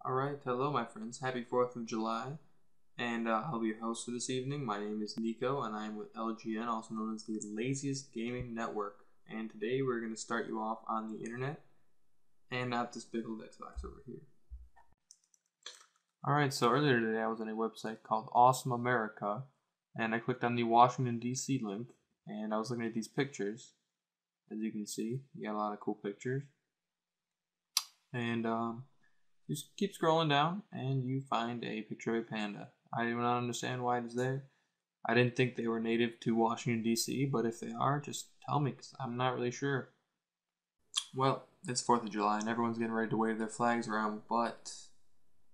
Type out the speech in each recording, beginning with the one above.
Alright, hello my friends. Happy 4th of July. And I'll be your host for this evening. My name is Nico and I am with LGN, also known as the Laziest Gaming Network. And today we're going to start you off on the internet and not this big old Xbox over here. Alright, so earlier today I was on a website called Awesome America and I clicked on the Washington DC link and I was looking at these pictures. As you can see, you got a lot of cool pictures. And just keep scrolling down and you find a picture of a panda. I do not understand why it is there. I didn't think they were native to Washington DC, but if they are, just tell me because I'm not really sure. Well, it's 4th of July and everyone's getting ready to wave their flags around, but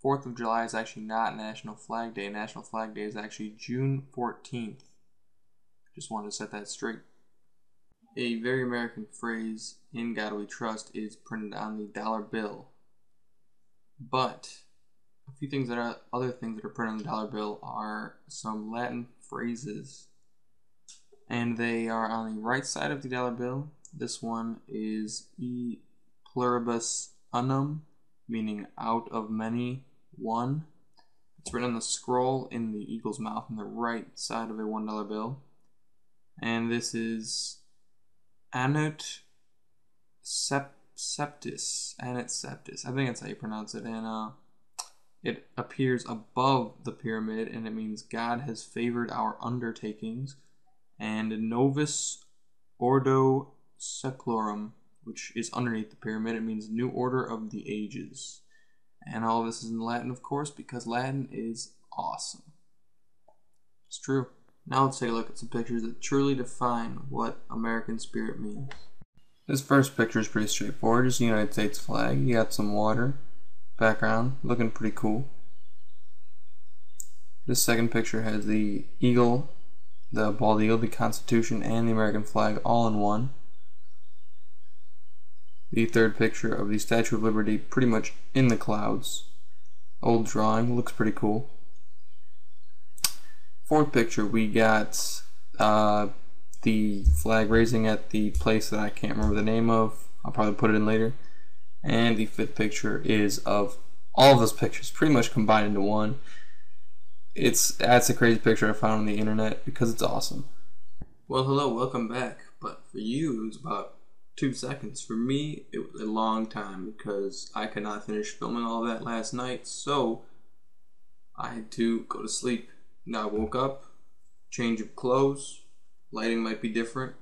4th of July is actually not National Flag Day. National Flag Day is actually June 14th. Just wanted to set that straight. A very American phrase, "In God We Trust," is printed on the dollar bill. But a few things other things that are printed on the dollar bill are some Latin phrases, and they are on the right side of the dollar bill. This one is "e pluribus unum," meaning out of many, one. It's written on the scroll in the eagle's mouth on the right side of a $1 bill. And this is anut septis. Anut septis. I think that's how you pronounce it. And it appears above the pyramid, and it means God has favored our undertakings. And Novus Ordo Seclorum, which is underneath the pyramid, it means New Order of the Ages. And all of this is in Latin, of course, because Latin is awesome. It's true. Now let's take a look at some pictures that truly define what American spirit means. This first picture is pretty straightforward. Just the United States flag. You got some water. Background. Looking pretty cool. This second picture has the eagle, the bald eagle, the Constitution, and the American flag all in one. The third picture of the Statue of Liberty pretty much in the clouds. Old drawing. Looks pretty cool. Fourth picture, we got the flag raising at the place that I can't remember the name of. I'll probably put it in later. And the fifth picture is of all of those pictures pretty much combined into one. That's a crazy picture I found on the internet because it's awesome. Well, hello, welcome back. But for you, it was about 2 seconds. For me, it was a long time because I could not finish filming all that last night, so I had to go to sleep. Now I woke up, change of clothes, lighting might be different.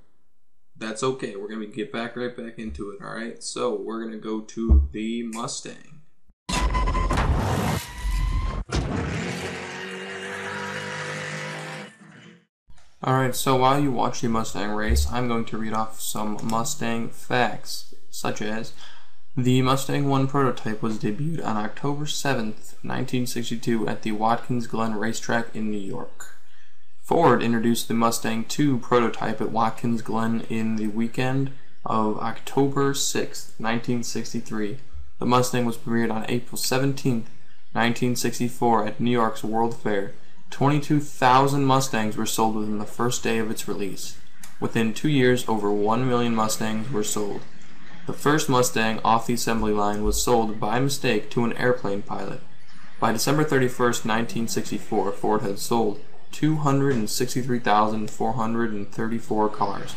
That's okay, we're gonna get right back into it, alright? So we're gonna go to the Mustang. Alright, so while you watch the Mustang race, I'm going to read off some Mustang facts, such as the Mustang 1 prototype was debuted on October 7th, 1962 at the Watkins Glen racetrack in New York. Ford introduced the Mustang 2 prototype at Watkins Glen in the weekend of October 6th, 1963. The Mustang was premiered on April 17th, 1964 at New York's World Fair. 22,000 Mustangs were sold within the first day of its release. Within 2 years, over 1 million Mustangs were sold. The first Mustang off the assembly line was sold by mistake to an airplane pilot. By December 31st, 1964, Ford had sold 263,434 cars.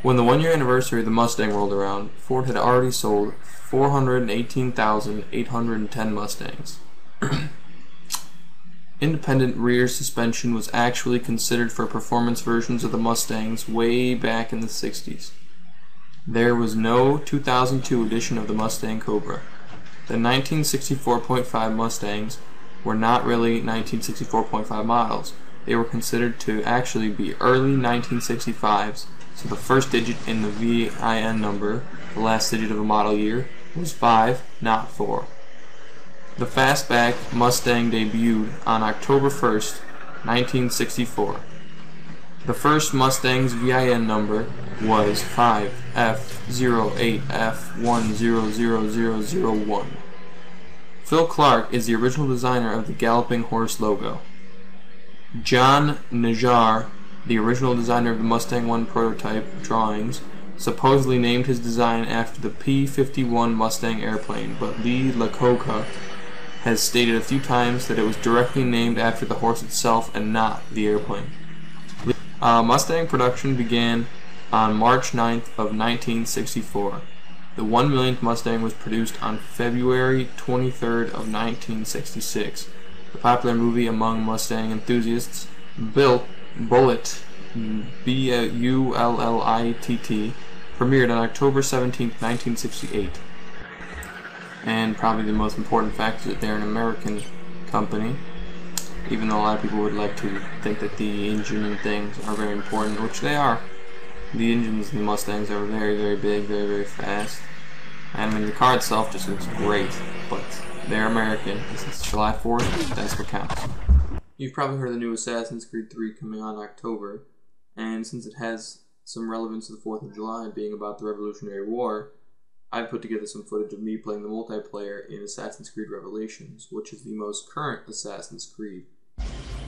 When the 1-year anniversary of the Mustang rolled around, Ford had already sold 418,810 Mustangs. Independent rear suspension was actually considered for performance versions of the Mustangs way back in the 60s. There was no 2002 edition of the Mustang Cobra. The 1964.5 Mustangs were not really 1964.5 models. They were considered to actually be early 1965s, so the first digit in the VIN number, the last digit of a model year, was 5, not 4. The fastback Mustang debuted on October 1st, 1964. The first Mustang's VIN number was 5F08F100001. Phil Clark is the original designer of the Galloping Horse logo. John Najjar, the original designer of the Mustang 1 prototype drawings, supposedly named his design after the P-51 Mustang airplane, but Lee Iacocca has stated a few times that it was directly named after the horse itself and not the airplane. Mustang production began on March 9th of 1964. The 1 millionth Mustang was produced on February 23rd of 1966. The popular movie among Mustang enthusiasts, Bullitt, B-U-L-L-I-T-T, premiered on October 17th, 1968. And probably the most important fact is that they're an American company, even though a lot of people would like to think that the engine and things are very important, which they are. The engines in the Mustangs are very, very big, very, very fast. I mean, the car itself just looks great, but they're American. Since it's July 4th, that's what counts. You've probably heard of the new Assassin's Creed 3 coming on in October, and since it has some relevance to the 4th of July being about the Revolutionary War, I put together some footage of me playing the multiplayer in Assassin's Creed Revelations, which is the most current Assassin's Creed.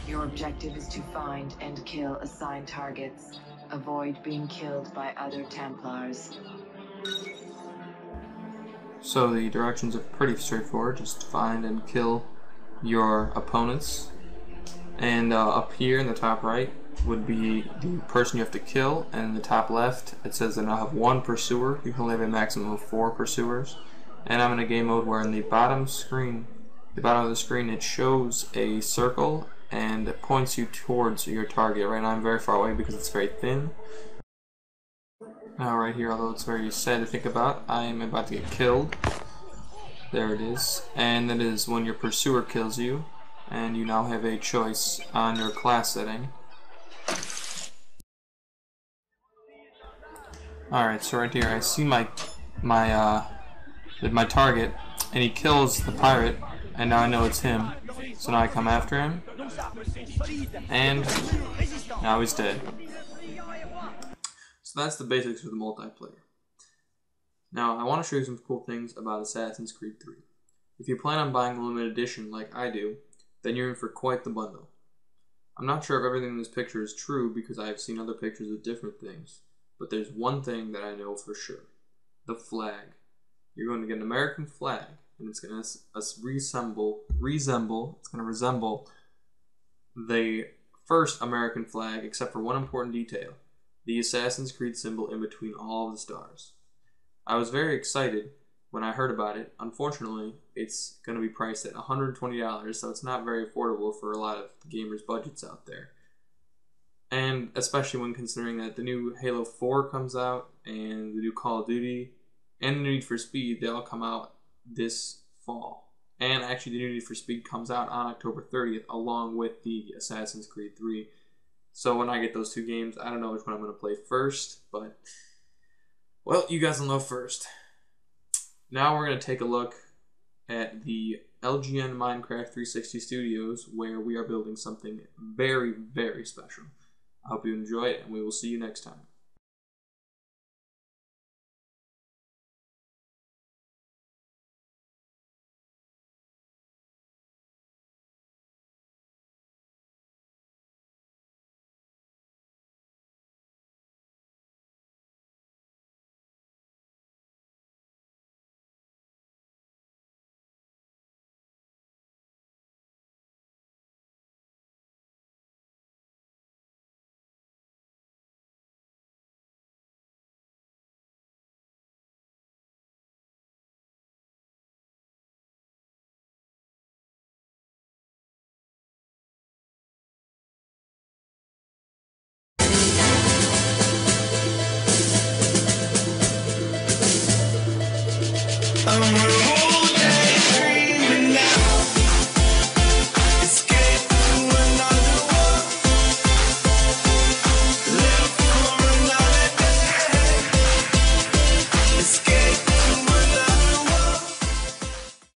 Your objective is to find and kill assigned targets. Avoid being killed by other Templars. So the directions are pretty straightforward. Just find and kill your opponents. And up here in the top right would be the person you have to kill, and in the top left it says that I'll have 1 pursuer. You can only have a maximum of 4 pursuers. And I'm in a game mode where in the bottom of the screen it shows a circle and it points you towards your target. Right now I'm very far away because it's very thin. Now right here, although it's very sad to think about, I am about to get killed. There it is. And that is when your pursuer kills you, and you now have a choice on your class setting. Alright, so right here I see my target, and he kills the pirate, and now I know it's him. So now I come after him, and now he's dead. So that's the basics of the multiplayer. Now I want to show you some cool things about Assassin's Creed 3. If you plan on buying the limited edition like I do, then you're in for quite the bundle. I'm not sure if everything in this picture is true because I have seen other pictures of different things, but there's one thing that I know for sure. The flag. You're going to get an American flag, and it's going to resemble the first American flag, except for one important detail: the Assassin's Creed symbol in between all of the stars. I was very excited when I heard about it. Unfortunately, it's going to be priced at $120, so it's not very affordable for a lot of gamers' budgets out there. And especially when considering that the new Halo 4 comes out, and the new Call of Duty, and the Need for Speed, they all come out this fall. And actually the new Need for Speed comes out on October 30th, along with the Assassin's Creed 3. So when I get those two games, I don't know which one I'm going to play first, but, well, you guys will know first. Now we're going to take a look at the LGN Minecraft 360 Studios, where we are building something very, very special. I hope you enjoy it, and we will see you next time.